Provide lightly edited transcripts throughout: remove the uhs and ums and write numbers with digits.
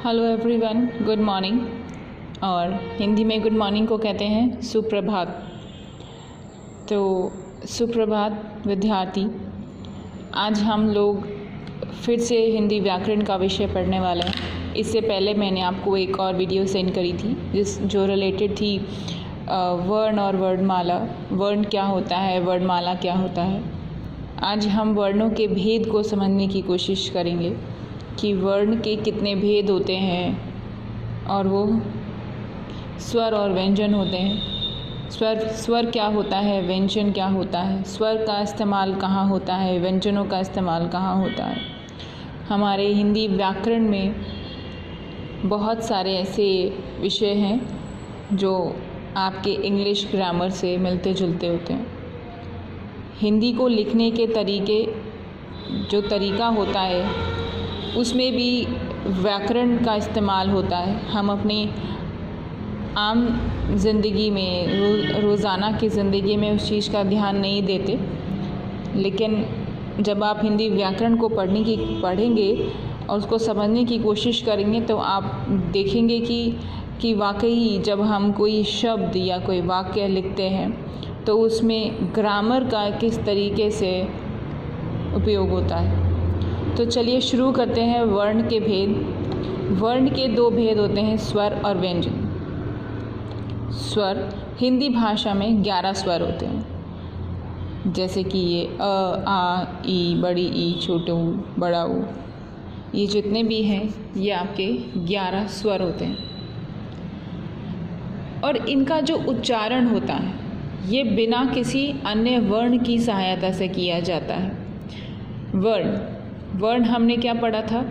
Hello everyone, good morning. और हिंदी में good morning को कहते हैं सुप्रभात। तो सुप्रभात विद्यार्थी, आज हम लोग फिर से हिंदी व्याकरण का विषय पढ़ने वाले हैं। इससे पहले मैंने आपको एक और वीडियो सेंड करी थी जो रिलेटेड थी वर्ण और वर्णमाला। वर्ण क्या होता है, वर्णमाला क्या होता है। आज हम वर्णों के भेद को समझने की कोशिश करेंगे कि वर्ण के कितने भेद होते हैं और वो स्वर और व्यंजन होते हैं। स्वर क्या होता है, व्यंजन क्या होता है, स्वर का इस्तेमाल कहाँ होता है, व्यंजनों का इस्तेमाल कहाँ होता है। हमारे हिंदी व्याकरण में बहुत सारे ऐसे विषय हैं जो आपके इंग्लिश ग्रामर से मिलते जुलते होते हैं। हिंदी को लिखने के जो तरीका होता है उसमें भी व्याकरण का इस्तेमाल होता है। हम अपनी आम ज़िंदगी में रोज़ाना की ज़िंदगी में उस चीज़ का ध्यान नहीं देते, लेकिन जब आप हिंदी व्याकरण को पढ़ेंगे और उसको समझने की कोशिश करेंगे तो आप देखेंगे कि वाकई जब हम कोई शब्द या कोई वाक्य लिखते हैं तो उसमें ग्रामर का किस तरीके से उपयोग होता है। तो चलिए शुरू करते हैं वर्ण के भेद। वर्ण के दो भेद होते हैं, स्वर और व्यंजन। स्वर हिंदी भाषा में 11 स्वर होते हैं, जैसे कि ये अ, आ, ई, बड़ी ई, छोटे ऊ, बड़ा ऊ, ये जितने भी हैं ये आपके 11 स्वर होते हैं। और इनका जो उच्चारण होता है ये बिना किसी अन्य वर्ण की सहायता से किया जाता है। वर्ण हमने क्या पढ़ा था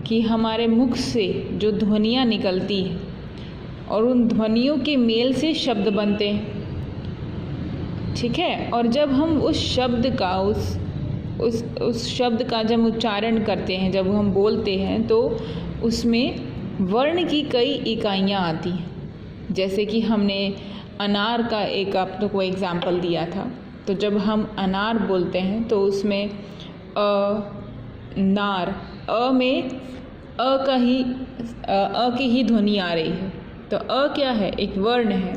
कि हमारे मुख से जो ध्वनियाँ निकलती हैं और उन ध्वनियों के मेल से शब्द बनते हैं, ठीक है। और जब हम उस शब्द का उस शब्द का जब उच्चारण करते हैं, जब हम बोलते हैं, तो उसमें वर्ण की कई इकाइयाँ आती हैं। जैसे कि हमने अनार का एक आप को एग्जाम्पल दिया था। तो जब हम अनार बोलते हैं तो उसमें नार, अ में अ की ही ध्वनि आ रही है। तो अ क्या है, एक वर्ण है।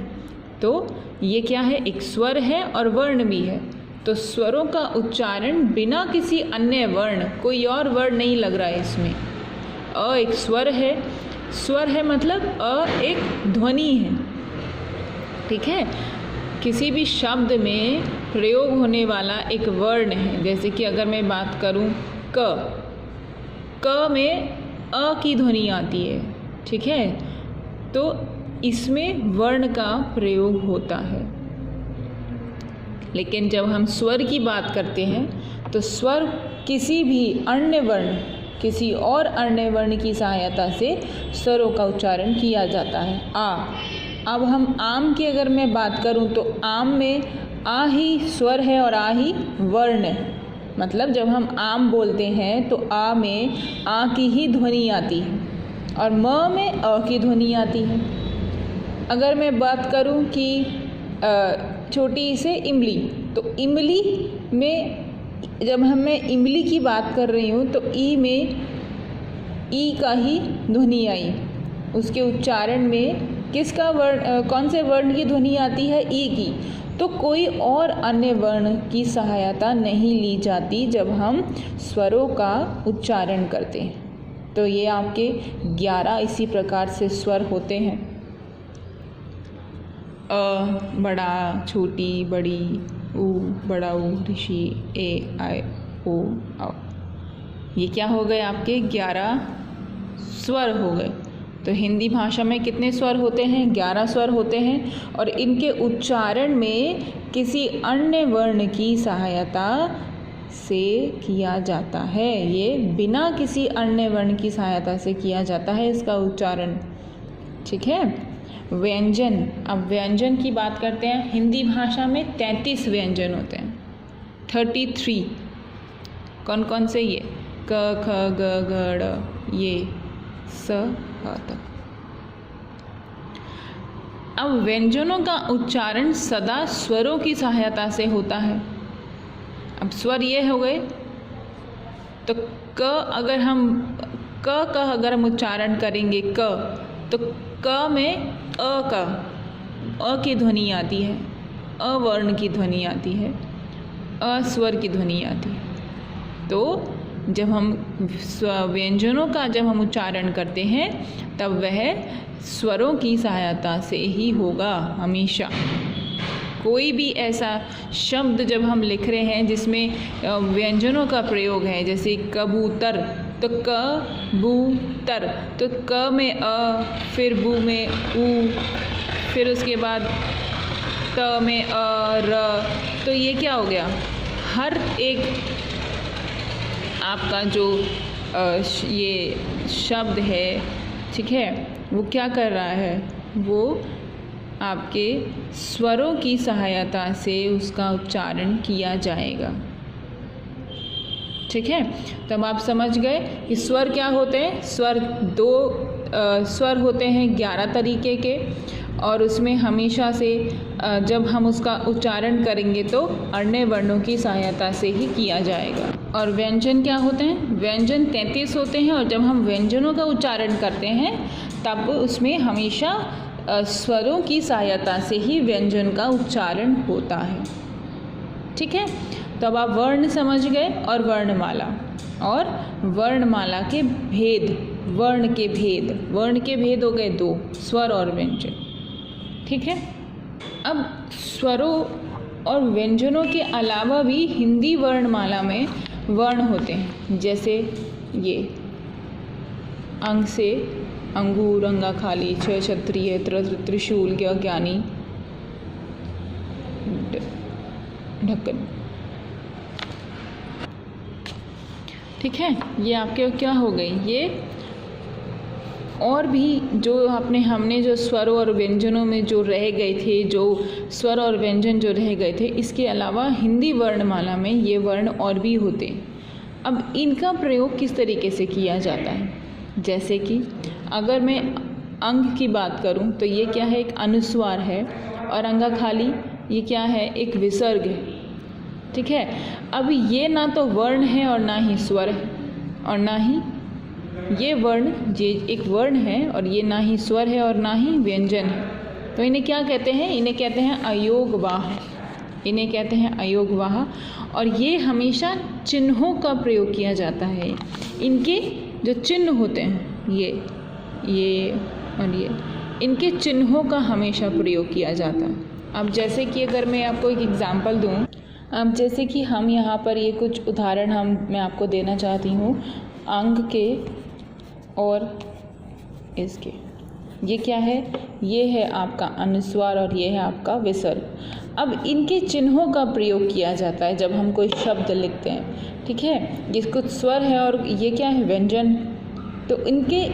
तो ये क्या है, एक स्वर है और वर्ण भी है। तो स्वरों का उच्चारण बिना किसी अन्य वर्ण, कोई और वर्ण नहीं लग रहा है इसमें। अ एक स्वर है मतलब अ एक ध्वनि है, ठीक है। किसी भी शब्द में प्रयोग होने वाला एक वर्ण है। जैसे कि अगर मैं बात करूं क में अ की ध्वनि आती है, ठीक है। तो इसमें वर्ण का प्रयोग होता है। लेकिन जब हम स्वर की बात करते हैं तो स्वर किसी और अन्य वर्ण की सहायता से स्वरों का उच्चारण किया जाता है। अब हम आम की अगर मैं बात करूं तो आम में आ ही स्वर है और आ ही वर्ण है। मतलब जब हम आम बोलते हैं तो आ में आ की ही ध्वनि आती है और म में अ की ध्वनि आती है। अगर मैं बात करूं कि छोटी से इमली, तो इमली में जब मैं इमली की बात कर रही हूँ तो ई में ई का ही ध्वनि आई। उसके उच्चारण में किसका वर्ण, कौन से वर्ण की ध्वनि आती है, ई की। तो कोई और अन्य वर्ण की सहायता नहीं ली जाती जब हम स्वरों का उच्चारण करते हैं। तो ये आपके 11 इसी प्रकार से स्वर होते हैं। अ बड़ा, छोटी, बड़ी, ऊ बड़ा, ऊ ऋषि, ए आय ओ आओ। ये क्या हो गए, आपके 11 स्वर हो गए। तो हिंदी भाषा में कितने स्वर होते हैं, 11 स्वर होते हैं। और इनके उच्चारण में किसी अन्य वर्ण की सहायता से किया जाता है। ये बिना किसी अन्य वर्ण की सहायता से किया जाता है इसका उच्चारण, ठीक है। व्यंजन, अब व्यंजन की बात करते हैं। हिंदी भाषा में 33 व्यंजन होते हैं, 33। कौन कौन से, ये क ख ग घ ड़, ये स ह तक। अब व्यंजनों का उच्चारण सदा स्वरों की सहायता से होता है। अब स्वर ये हो गए तो क, अगर हम क का अगर हम उच्चारण करेंगे क, तो क में अ की ध्वनि आती है, अ वर्ण की ध्वनि आती है, अ स्वर की ध्वनि आती है। तो जब हम व्यंजनों का जब हम उच्चारण करते हैं तब वह स्वरों की सहायता से ही होगा हमेशा। कोई भी ऐसा शब्द जब हम लिख रहे हैं जिसमें व्यंजनों का प्रयोग है, जैसे कबूतर, तो कबूतर, तो क में अ, फिर बू में ऊ, फिर उसके बाद त में अ र, तो ये क्या हो गया, हर एक आपका जो ये शब्द है, ठीक है, वो क्या कर रहा है, वो आपके स्वरों की सहायता से उसका उच्चारण किया जाएगा। ठीक है, तब आप समझ गए कि स्वर क्या होते हैं। स्वर दो स्वर होते हैं 11 तरीके के, और उसमें हमेशा से जब हम उसका उच्चारण करेंगे तो अण्य वर्णों की सहायता से ही किया जाएगा। और व्यंजन क्या होते हैं, व्यंजन 33 होते हैं, और जब हम व्यंजनों का उच्चारण करते हैं तब उसमें हमेशा स्वरों की सहायता से ही व्यंजन का उच्चारण होता है। ठीक है, तब आप वर्ण समझ गए और वर्णमाला, और वर्णमाला के भेद, वर्ण के भेद हो गए 2, स्वर और व्यंजन। ठीक है, अब स्वरों और व्यंजनों के अलावा भी हिंदी वर्णमाला में वर्ण होते हैं, जैसे ये अंग से अंगूर, अंगा खाली, छ क्षत्रिय, त्रिशूल, ज्ञानी, ढक्कन। ठीक है, ये आपके क्या हो गई, ये और भी जो हमने जो स्वरों और व्यंजनों में जो रह गए थे, जो स्वर और व्यंजन जो रह गए थे, इसके अलावा हिंदी वर्णमाला में ये वर्ण और भी होते हैं। अब इनका प्रयोग किस तरीके से किया जाता है, जैसे कि अगर मैं अंग की बात करूं तो ये क्या है, एक अनुस्वार है, और अंगा खाली ये क्या है, एक विसर्ग है। ठीक है, अब ये ना तो वर्ण है और ना ही स्वर है, और ना ही ये एक वर्ण है, और ये ना ही स्वर है और ना ही व्यंजन है। तो इन्हें क्या कहते हैं, इन्हें कहते हैं अयोगवाह, इन्हें कहते हैं अयोगवाह। और ये हमेशा चिन्हों का प्रयोग किया जाता है। इनके जो चिन्ह होते हैं, ये और ये, इनके चिन्हों का हमेशा प्रयोग किया जाता है। अब जैसे कि अगर मैं आपको एक एग्जांपल दूं, अब जैसे कि हम यहाँ पर ये कुछ उदाहरण मैं आपको देना चाहती हूँ अंग के और इसके। ये क्या है, ये है आपका अनुस्वार और ये है आपका विसर्ग। अब इनके चिन्हों का प्रयोग किया जाता है जब हम कोई शब्द लिखते हैं। ठीक है, ये कुछ स्वर है और ये क्या है, व्यंजन। तो इनके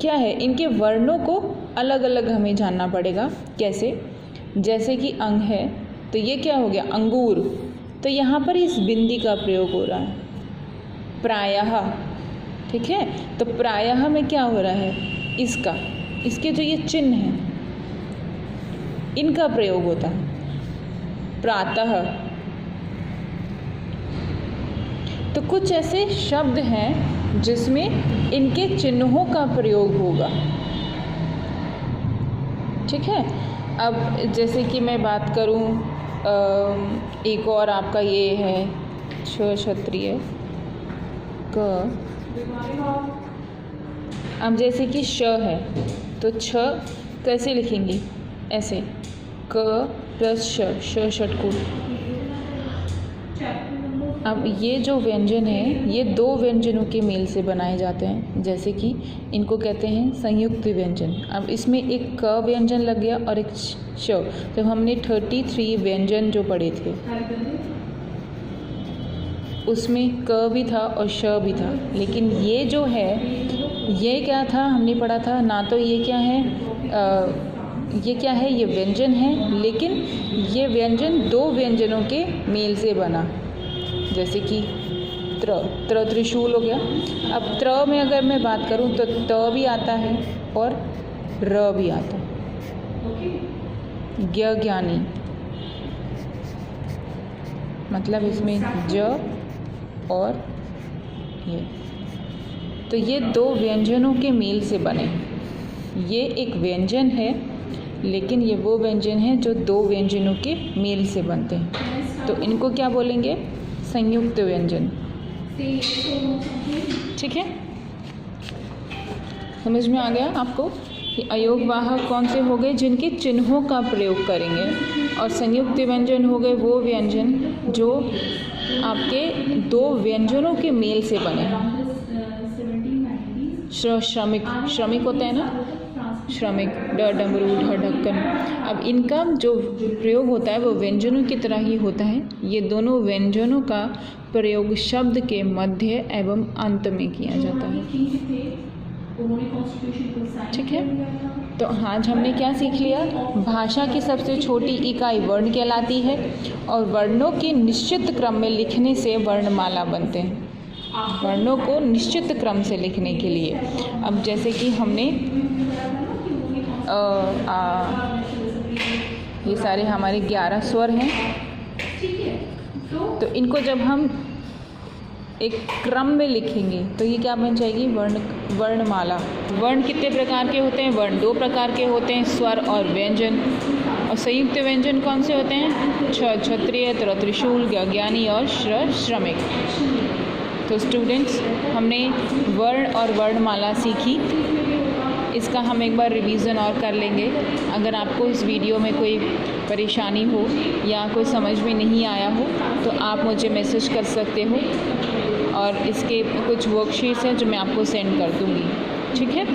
क्या है, इनके वर्णों को अलग अलग हमें जानना पड़ेगा। कैसे, जैसे कि अंग है तो ये क्या हो गया, अंगूर, तो यहाँ पर इस बिंदी का प्रयोग हो रहा है, प्रायः। ठीक है, तो प्रायः में क्या हो रहा है, इसके जो ये चिन्ह हैं इनका प्रयोग होता है। प्रातः, तो कुछ ऐसे शब्द हैं जिसमें इनके चिन्हों का प्रयोग होगा। ठीक है, अब जैसे कि मैं बात करूं, एक और आपका ये है छ क्षत्रिय क। अब जैसे कि श है तो छ कैसे लिखेंगे, ऐसे क प्लस श षटकोण। अब ये जो व्यंजन है ये दो व्यंजनों के मेल से बनाए जाते हैं, जैसे कि इनको कहते हैं संयुक्त व्यंजन। अब इसमें एक क व्यंजन लग गया और एक श। जब हमने 33 व्यंजन जो पढ़े थे उसमें क भी था और श भी था, लेकिन ये जो है ये क्या था, हमने पढ़ा था ना, तो ये क्या है, ये क्या है, ये व्यंजन है, लेकिन ये व्यंजन दो व्यंजनों के मेल से बना। जैसे कि त्र त्रिशूल हो गया। अब त्र में अगर मैं बात करूं तो त भी आता है और र भी आता है। ज्ञानी, मतलब इसमें ज और ये तो ये दो व्यंजनों के मेल से बने। ये एक व्यंजन है, लेकिन ये वो व्यंजन है जो दो व्यंजनों के मेल से बनते हैं। तो इनको क्या बोलेंगे? संयुक्त व्यंजन। ठीक है, समझ में आ गया आपको कि अयोगवाहक कौन से हो गए? जिनके चिन्हों का प्रयोग करेंगे। और संयुक्त व्यंजन हो गए वो व्यंजन जो आपके दो व्यंजनों के मेल से बने। श्रमिक, श्रमिक होता है ना, श्रमिक, ड डमरू ढ ढक्कन। अब इनका जो प्रयोग होता है वो व्यंजनों की तरह ही होता है। ये दोनों व्यंजनों का प्रयोग शब्द के मध्य एवं अंत में किया जाता है। ठीक है, तो आज हमने क्या सीख लिया? भाषा की सबसे छोटी इकाई वर्ण कहलाती है और वर्णों के निश्चित क्रम में लिखने से वर्णमाला बनते हैं। वर्णों को निश्चित क्रम से लिखने के लिए, अब जैसे कि हमने ये सारे हमारे 11 स्वर हैं, तो इनको जब हम एक क्रम में लिखेंगे तो ये क्या बन जाएगी? वर्णमाला। वर्ण कितने प्रकार के होते हैं? वर्ण 2 प्रकार के होते हैं, स्वर और व्यंजन। और संयुक्त व्यंजन कौन से होते हैं? क्षत्रिय, त्रिशूल, ज्ञानी और श्रमिक। तो स्टूडेंट्स, हमने वर्ण और वर्णमाला सीखी। इसका हम एक बार रिवीजन और कर लेंगे। अगर आपको इस वीडियो में कोई परेशानी हो या कोई समझ में नहीं आया हो तो आप मुझे मैसेज कर सकते हो, और इसके कुछ वर्कशीट्स हैं जो मैं आपको सेंड कर दूँगी। ठीक है।